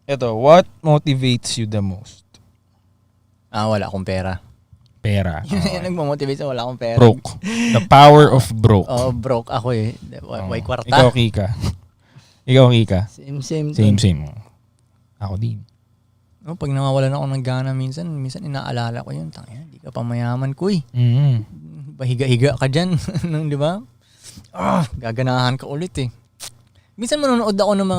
Ito, what motivates you the most? Wala akong pera. Pera. Yun nagmamotivate sa wala akong pera. Broke. The power of broke. Broke ako eh. May kwarta. Ikaw, Kika. Same. Ako din. Pag nawawalan ako ng gana minsan inaalala ko yun. Tangina, di ka pa mayaman ko eh. Pahiga-higa ka dyan. Di ba? Gaganahan ka ulit eh. Minsan manonood ako ng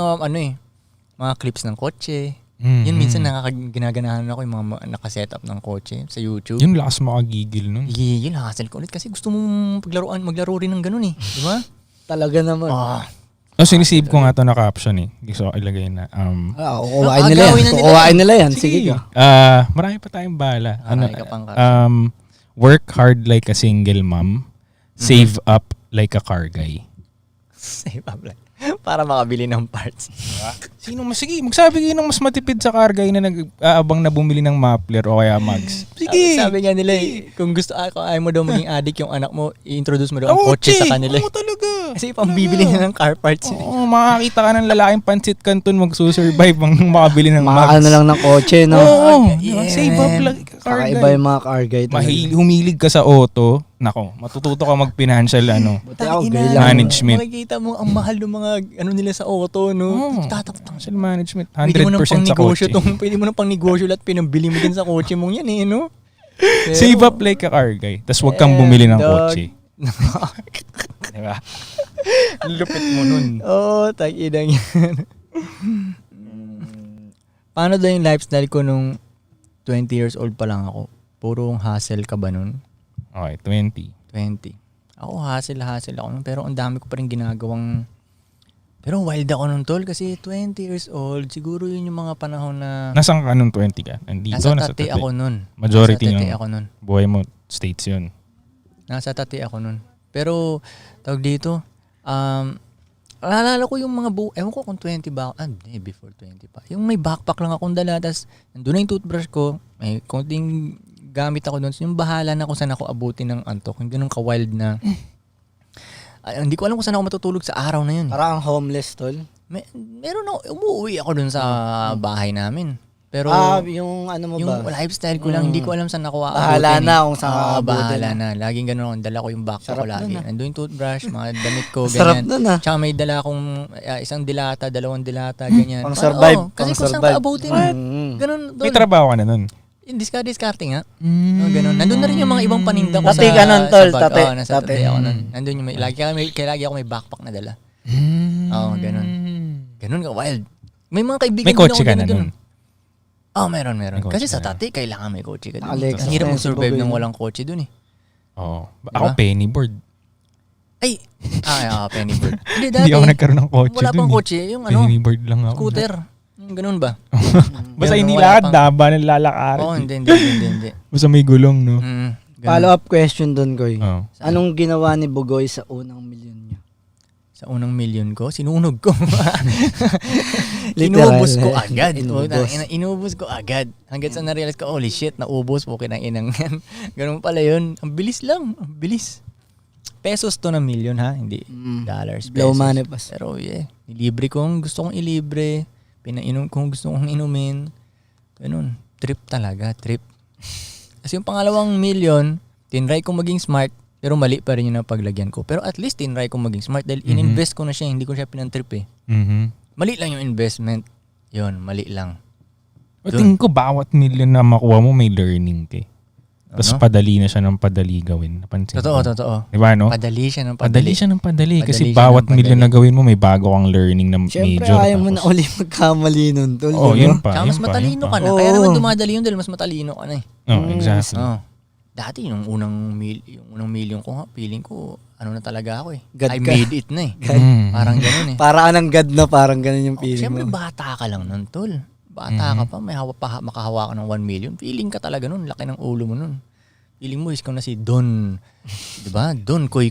mga clips ng kotse. Yun minsan ginaganahan ako yung mga nakasetup ng kotse sa YouTube. Yung lakas makagigil nun. Yun, hassle ko ulit kasi gusto mong maglaro rin ng ganun eh. Di ba? Talaga naman. Sinisave ko nga to na caption eh. Gusto ko ilagay na. Kukuhain nila yan. Sige ka. Marami pa tayong bala. Work Work hard like a single mom. Save up like a car guy. Save up like. Para makabili ng parts. Sige, magsabi kayo ng mas matipid sa car guy na nag-aabang na bumili ng muffler o kaya mags. Sige. Sabi nga nila kung ayaw mo daw maging addict yung anak mo, i-introduce mo daw ang kotse sa kanila. Oo, talaga. Kasi pang bibili na ng car parts. Oo, makakita ka ng lalaking pansit canton magsusurvive ang makabili ng mags. Makakano lang ng kotse, no? Oo. Save up like a car guy. Kakaiba yung mga car guy. Humilig ka sa auto. Nako, matututo ka mag-financial management. Makikita mo ang mahal ng mga nila sa auto, no? Financial management, 100% sa kotse. Pwede mo nang pang negosyo lahat pinambili mo din sa kotse mong yan eh, no? Pero, save up like a car guy. Tapos huwag kang bumili ng kotse. Diba? Lupit mo nun. Tag-inang yan. Paano daw yung lifestyle ko nung 20 years old pa lang ako? Puro hustle ka ba nun? Okay, 20. Ako hustle ako nun, pero ang dami ko pa rin ginagawang. Pero wild ako nun, tol, kasi 20 years old, siguro yun yung mga panahon na. Nasaan ka nung 20 ka? Nasa Tati ako nun. Majority yung buhay mo, states yun. Nasa Tati ako nun. Pero, tawag dito, alala ko yung mga ewan ko kung 20 ba, before 20 pa. Yung may backpack lang akong dala, tas nandun na yung toothbrush ko, may konting gamit ako doon. So, yung bahala na kung saan ako abutin ng antok. Yung ganun ka-wild na. Hindi ko alam kung saan ako matutulog sa araw na yun. Parang homeless, tol. Meron ako, umuwi ako doon sa bahay namin. Pero, yung ano mo yung ba? lifestyle ko lang, hindi ko alam saan ako aabutin. Bahala na kung saan ako aabutin. Bahala na. Laging ganun ako. Dala ko yung backpack ko lagi. Nandun yung toothbrush, mga damit ko, sarap ganyan. Sarap na. Tsaka may dala akong isang dilata, 2 dilata, ganyan. Pang-survive. Kasi kung saan ka abutin. Ganun. May trabaho ka na nun? Discarding nga. Ganun. Nandun na rin yung mga ibang paninda ko Tati ka nun, tol. Tati. Nasa Tati ako nun. Nandun yung lagi ako may backpack na dala. Ganun. Ganun ka, wild. May mga kaibigan. May kotse ka na nun? Meron. Kasi sa Tati, kailangan may kotse ka dun. Ang hirap mag-survive ng walang kotse dun eh. Oo. Ako pennyboard. Pennyboard. Hindi ako nagkaroon ng kotse dun. Wala pang kotse. Yung pennyboard lang ako. Scooter. Ganun ba? Basta hindi lakad, daba ng lalakarin. Hindi. Basta may gulong, no? Follow-up question dun, Koy. Anong ginawa ni Bugoy sa unang milyon niya? Sa unang milyon ko? Sinunog ko. Inubos ko agad. Inubos ko agad. Hanggang sa na-realize ko, holy shit, naubos po kinang-inang yan. Ganun pala yun. Ang bilis lang. Ang bilis. Pesos to na milyon, ha? Hindi dollars, pesos. Blow money pa. Pero nilibre kong gusto kong ilibre. Pinainom kung gusto kong inumin. Ganun. Trip talaga. Trip. Kasi yung pangalawang milyon, tinry kong maging smart, pero mali pa rin yung napaglagyan ko. Pero at least tinry kong maging smart dahil ininvest ko na siya, hindi ko siya pinantrip eh. Mali lang yung investment. Yun, mali lang. Tingin ko bawat milyon na makuha mo may learning ka. Tapos padali na siya ng padali gawin. Napansin Totoo. Diba, no? Padali siya ng padali. Kasi bawat milyon na gawin mo, may bago kang learning na Siyempre, major. Siyempre, ayaw mo na uli magkamali nun, tol. Yun pa. Mas matalino ka na. Kaya naman dumadali yun dahil mas matalino ka na eh. Exactly. Dati, yung unang milyon ko, feeling ko, na talaga ako eh. God I ka. made it na eh. Parang ganun eh. Para ka ng God na, parang ganun yung feeling Siyempre, mo. bata ka lang nun, tol. Bata ka pa, makahawa ka ng 1 million. Feeling ka talaga nun, laki ng ulo mo nun. Feeling mo, ikaw na si Don. Diba? Don Koy.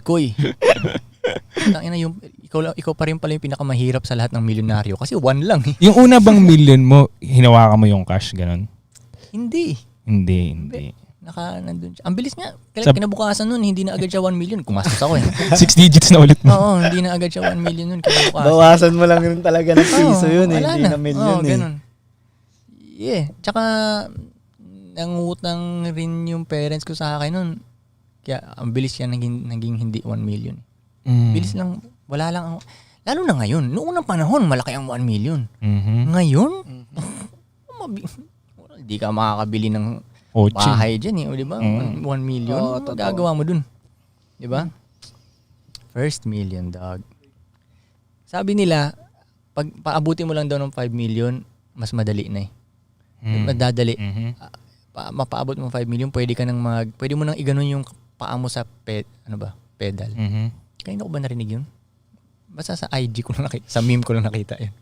Ikaw pa rin pala yung pinakamahirap sa lahat ng milyonaryo. Kasi 1 lang eh. Yung una bang million mo, hinawakan mo yung cash, ganun? Hindi. Nandun siya. Ang bilis nga. Kinabukasan nun, hindi na agad siya 1 million. Kumastos ako eh. 6 digits na ulit mo. Oo, hindi na agad siya 1 million nun. Kinabukasan. Bawasan mo lang rin talaga ng piso yun eh. Hindi na million ganun. Yeah. Tsaka, nangutang rin yung parents ko sa akin nun. Kaya, ang bilis yan naging hindi 1 million. Bilis lang, wala lang. Lalo na ngayon. Noong unang panahon, malaki ang 1 million. Ngayon, hindi ka makakabili ng bahay dyan eh. O, diba? 1 million. Gagawa mo dun. Diba? First million, dog. Sabi nila, pag paabuti mo lang daw ng 5 million, mas madali na eh. Madadali. Mapaabot mo 5 million, pwede mo nang iganon yung paa mo sa pedal. Kanina ko ba narinig yun? Basta sa IG ko lang nakita, sa meme ko lang nakita yun.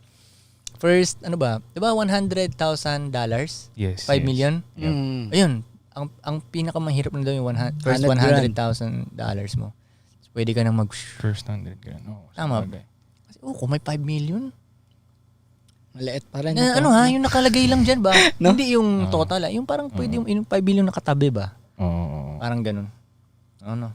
First, diba $100,000? Yes. 5 million? Yep. Ayun, ang pinakamahirap na daw yung first $100,000 mo. So, pwede ka nang First 100 grand. Tama. Kasi, kung may 5 million, maliit pa rin. yung nakalagay lang dyan ba? No? Hindi yung total. Yung parang pwede yung 5 million nakatabi ba? Oo. Parang ganun. Ano?